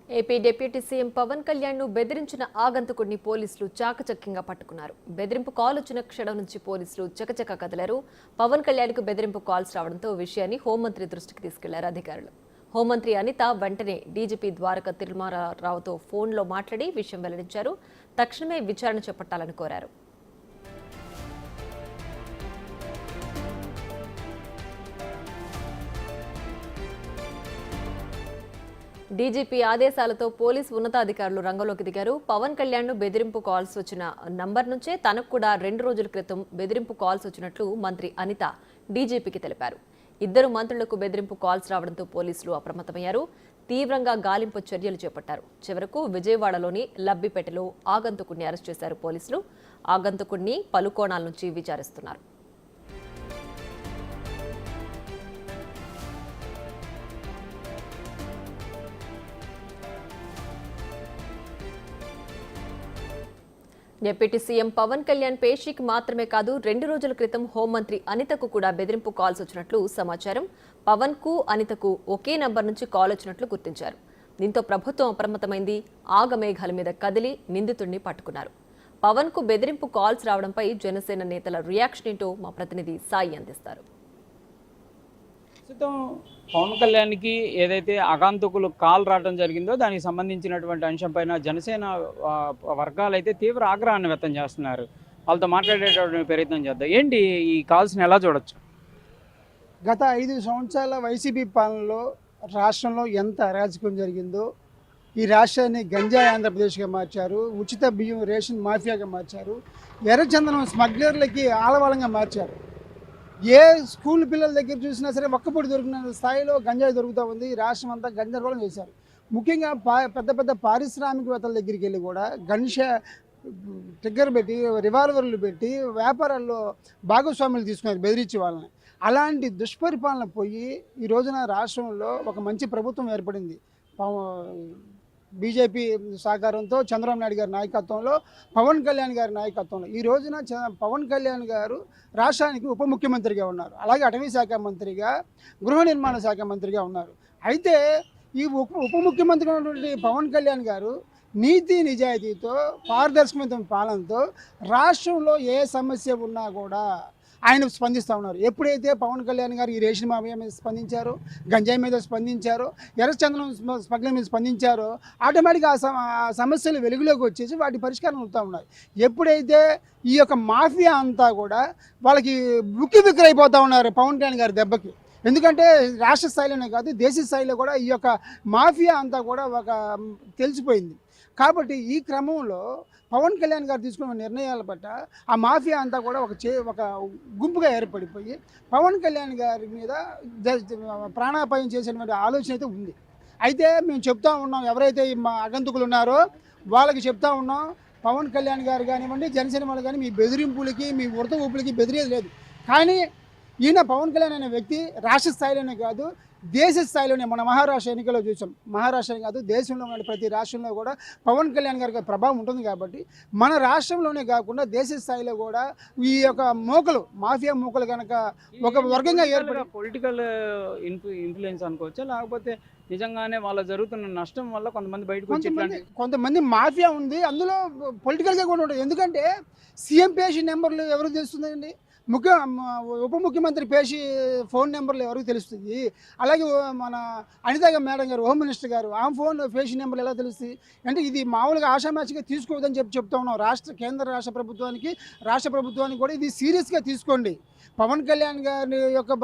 AP deputy CM Pawan Kalyan ను బెదిరించిన ఆగంతకుడిని పోలీసులు చాకచక్యంగా పట్టుకున్నారు. బెదిరింపు కాల్ వచ్చిన క్షణం నుంచి పోలీసులు చకచక కదిలారు. పవన్ కళ్యాణ్ కు బెదిరింపు కాల్స్ రావడంతో విషయాన్ని హోంమంత్రి దృష్టికి తీసుకెళ్లారు అధికారులు. హోంమంత్రి అనిత వెంటనే డీజీపీ ద్వారకా తిరుమలరావుతో ఫోన్లో మాట్లాడి విషయం వెల్లడించారు. తక్షణమే విచారణ చేపట్టాలని కోరారు. డీజీపీ ఆదేశాలతో పోలీసు ఉన్నతాధికారులు రంగంలోకి దిగారు. పవన్ కళ్యాణ్ ను బెదిరింపు కాల్స్ వచ్చిన నంబర్ నుంచే తనకు కూడా 2 రోజుల క్రితం బెదిరింపు కాల్స్ వచ్చినట్లు మంత్రి అనిత డీజీపీకి తెలిపారు. ఇద్దరు మంత్రులకు బెదిరింపు కాల్స్ రావడంతో పోలీసులు అప్రమత్తమయ్యారు. తీవ్రంగా గాలింపు చర్యలు చేపట్టారు. చివరకు విజయవాడలోని లబ్బిపేటలో ఆగంతకుడిని అరెస్ట్ చేశారు పోలీసులు. ఆగంతకుడిని పలు కోణాల నుంచి విచారిస్తున్నారు. డిప్యూటీ సీఎం పవన్ కళ్యాణ్ పేషీకి మాత్రమే కాదు 2 రోజుల క్రితం హోంమంత్రి అనితకు కూడా బెదిరింపు కాల్స్ వచ్చినట్లు సమాచారం. పవన్ కు అనితకు ఒకే నంబర్ నుంచి కాల్ వచ్చినట్లు గుర్తించారు. దీంతో ప్రభుత్వం అప్రమత్తమైంది. ఆగమేఘాల మీద కదిలి నిందితుడిని పట్టుకున్నారు. పవన్ కు బెదిరింపు కాల్స్ రావడంపై జనసేన నేతల రియాక్షన్ ఏంటో మా ప్రతినిధి సాయి అందిస్తారు. ప్రస్తుతం పవన్ కళ్యాణ్కి ఏదైతే ఆగంతకులు కాల్ రావడం జరిగిందో దానికి సంబంధించినటువంటి అంశంపైన జనసేన వర్గాలు అయితే తీవ్ర ఆగ్రహాన్ని వ్యక్తం చేస్తున్నారు. వాళ్ళతో మాట్లాడేటటువంటి ప్రయత్నం చేద్దాం. ఏంటి ఈ కాల్స్ని ఎలా చూడొచ్చు? గత 5 సంవత్సరాల వైసీపీ పాలనలో రాష్ట్రంలో ఎంత అరాచకం జరిగిందో, ఈ రాష్ట్రాన్ని గంజాయి ఆంధ్రప్రదేశ్గా మార్చారు, ఉచిత బియ్యం రేషన్ మాఫియాగా మార్చారు, ఎర్రచందనం స్మగ్లర్లకి ఆలవాలంగా మార్చారు. ఏ స్కూల్ పిల్లల దగ్గర చూసినా సరే ఒక్కపొడి దొరికిన స్థాయిలో గంజాయి దొరుకుతూ ఉంది. రాష్ట్రం అంతా గందరగోళం చేశారు. ముఖ్యంగా పెద్ద పెద్ద పారిశ్రామికవేత్తల దగ్గరికి వెళ్ళి కూడా ట్రిగ్గర్ పెట్టి రివాల్వర్లు పెట్టి వ్యాపారాల్లో భాగస్వాములు తీసుకున్నారు బెదిరించి వాళ్ళని. అలాంటి దుష్పరిపాలన పోయి ఈ రోజున రాష్ట్రంలో ఒక మంచి ప్రభుత్వం ఏర్పడింది. బీజేపీ సహకారంతో చంద్రబాబు నాయుడు గారి నాయకత్వంలో, పవన్ కళ్యాణ్ గారి నాయకత్వంలో ఈ రోజున పవన్ కళ్యాణ్ గారు రాష్ట్రానికి ఉప ముఖ్యమంత్రిగా ఉన్నారు. అలాగే అటవీ శాఖ మంత్రిగా, గృహ నిర్మాణ శాఖ మంత్రిగా ఉన్నారు. అయితే ఈ ఉప ముఖ్యమంత్రి ఉన్నటువంటి పవన్ కళ్యాణ్ గారు నీతి నిజాయితీతో, పారదర్శకమైన పాలనతో రాష్ట్రంలో ఏ సమస్య ఉన్నా కూడా ఆయన స్పందిస్తూ ఉన్నారు. ఎప్పుడైతే పవన్ కళ్యాణ్ గారు ఈ రేషన్ మాఫియా మీద స్పందించారో, గంజాయి మీద స్పందించారో, ఎర్రచందనం స్మగ్లింగ్ మీద స్పందించారో ఆటోమేటిక్గా ఆ సమస్యలు వెలుగులోకి వచ్చేసి వాటి పరిష్కారం అవుతూ ఉన్నాయి. ఎప్పుడైతే ఈ యొక్క మాఫియా అంతా కూడా వాళ్ళకి బిక్కిరైపోతూ ఉన్నారు పవన్ కళ్యాణ్ గారి దెబ్బకి. ఎందుకంటే రాష్ట్ర స్థాయిలోనే కాదు దేశ స్థాయిలో కూడా ఈ యొక్క మాఫియా అంతా కూడా తెలిసిపోయింది. కాబట్టి ఈ క్రమంలో పవన్ కళ్యాణ్ గారు తీసుకున్న నిర్ణయాల పట్ల ఆ మాఫియా అంతా కూడా ఒక గుంపుగా ఏర్పడిపోయి పవన్ కళ్యాణ్ గారి మీద ప్రాణాపాయం చేసేటువంటి ఆలోచన అయితే ఉంది. అయితే మేము చెప్తా ఉన్నాం, ఎవరైతే మా ఆగంతకులు ఉన్నారో వాళ్ళకి చెప్తా ఉన్నాం, పవన్ కళ్యాణ్ గారు కానివ్వండి, జనసేన వాళ్ళు కానీ మీ బెదిరింపులకి, మీ ఉడత ఊపులకి బెదిరేది లేదు. కానీ ఈయన పవన్ కళ్యాణ్ అనే వ్యక్తి రాష్ట్ర స్థాయిలోనే కాదు దేశ స్థాయిలోనే, మన మహారాష్ట్ర ఎన్నికల్లో చూసాం, మహారాష్ట్ర కాదు దేశంలో ఉన్న ప్రతి రాష్ట్రంలో కూడా పవన్ కళ్యాణ్ గారికి ప్రభావం ఉంటుంది. కాబట్టి మన రాష్ట్రంలోనే కాకుండా దేశ స్థాయిలో కూడా ఈ యొక్క మాఫియా మూకలు కనుక ఒక వర్గంగా ఏర్పడి పొలిటికల్ ఇన్ఫ్లుయెన్స్ అనుకోవచ్చా, లేకపోతే నిజంగానే వాళ్ళ జరుగుతున్న నష్టం వల్ల కొంతమంది బయటకు వచ్చి కొంతమంది మాఫియా ఉంది, అందులో పొలిటికల్గా కూడా ఉంటుంది. ఎందుకంటే సీఎం పేషీ నెంబర్లు ఎవరికి తెలుస్తుందండి? ఉప ముఖ్యమంత్రి పేషి ఫోన్ నెంబర్లు ఎవరికి తెలుస్తుంది? అలాగే మన అనిత మేడం గారు, హోమ్ మినిస్టర్ గారు, ఆమె ఫోన్ పేషి నెంబర్లు ఎలా తెలుస్తుంది? అంటే ఇది మామూలుగా ఆషామాషిగా తీసుకోవద్దని చెప్తా ఉన్నాం. కేంద్ర రాష్ట్ర ప్రభుత్వానికి కూడా ఇది సీరియస్గా తీసుకోండి. పవన్ కళ్యాణ్ గారి యొక్క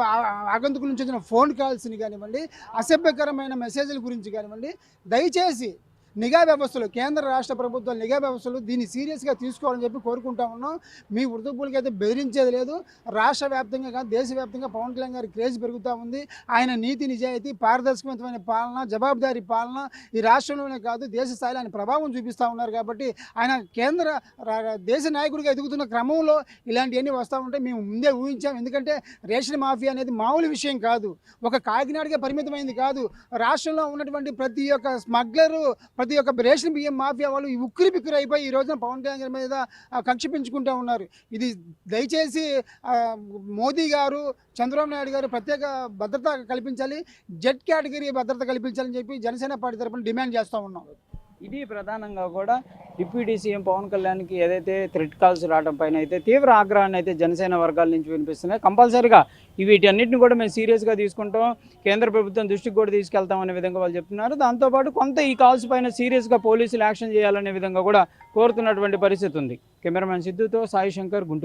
ఆగంతుకుల నుంచి వచ్చిన ఫోన్ కాల్స్ని కానివ్వండి, అసభ్యకరమైన మెసేజ్ల గురించి కానివ్వండి, దయచేసి నిఘా వ్యవస్థలు, కేంద్ర రాష్ట్ర ప్రభుత్వాల నిఘా వ్యవస్థలు దీన్ని సీరియస్గా తీసుకోవాలని చెప్పి కోరుకుంటా ఉన్నాం. మీ వృద్ధులకి అయితే బెదిరించేది లేదు. రాష్ట్ర వ్యాప్తంగా కాదు దేశవ్యాప్తంగా పవన్ కళ్యాణ్ గారి క్రేజ్ పెరుగుతూ ఉంది. ఆయన నీతి నిజాయితీ, పారదర్శకమైన పాలన, జవాబుదారీ పాలన ఈ రాష్ట్రంలోనే కాదు దేశ స్థాయిలో ఆయన ప్రభావం చూపిస్తూ ఉన్నారు. కాబట్టి ఆయన దేశ నాయకుడిగా ఎదుగుతున్న క్రమంలో ఇలాంటివన్నీ వస్తూ ఉంటే మేము ముందే ఊహించాం. ఎందుకంటే రేషన్ మాఫియా అనేది మామూలు విషయం కాదు, ఒక కాకినాడకే పరిమితమైంది కాదు. రాష్ట్రంలో ఉన్నటువంటి ప్రతి ఒక్క స్మగ్లరు, ప్రతి ఒక్క రేషన్ బియ్యం మాఫియా వాళ్ళు ఈ ఉక్కిరి బిక్కిరి అయిపోయి ఈ రోజున పవన్ కళ్యాణ్ గారి మీద కక్ష పెంచుకుంటూ ఉన్నారు. ఇది దయచేసి మోదీ గారు, చంద్రబాబు నాయుడు గారు ప్రత్యేక భద్రత కల్పించాలి, జెడ్ కేటగిరీ భద్రత కల్పించాలని చెప్పి జనసేన పార్టీ తరఫున డిమాండ్ చేస్తూ ఉన్నాం. ఇది ప్రధానంగా కూడా డిప్యూటీ సీఎం పవన్ కళ్యాణ్కి ఏదైతే థ్రెట్ కాల్స్ రావడం పైన అయితే తీవ్ర ఆగ్రహాన్ని అయితే జనసేన వర్గాల నుంచి వినిపిస్తున్నాయి. కంపల్సరీగా వీటన్నిటిని కూడా మేము సీరియస్గా తీసుకుంటాం, కేంద్ర ప్రభుత్వం దృష్టికి కూడా తీసుకెళ్తాం అనే విధంగా వాళ్ళు చెప్తున్నారు. దాంతోపాటు కొంత ఈ కాల్స్ పైన సీరియస్గా పోలీసులు యాక్షన్ చేయాలనే విధంగా కూడా కోరుతున్నటువంటి పరిస్థితి ఉంది. కెమెరామెన్ సిద్ధుతో సాయి శంకర్, గుంటూరు.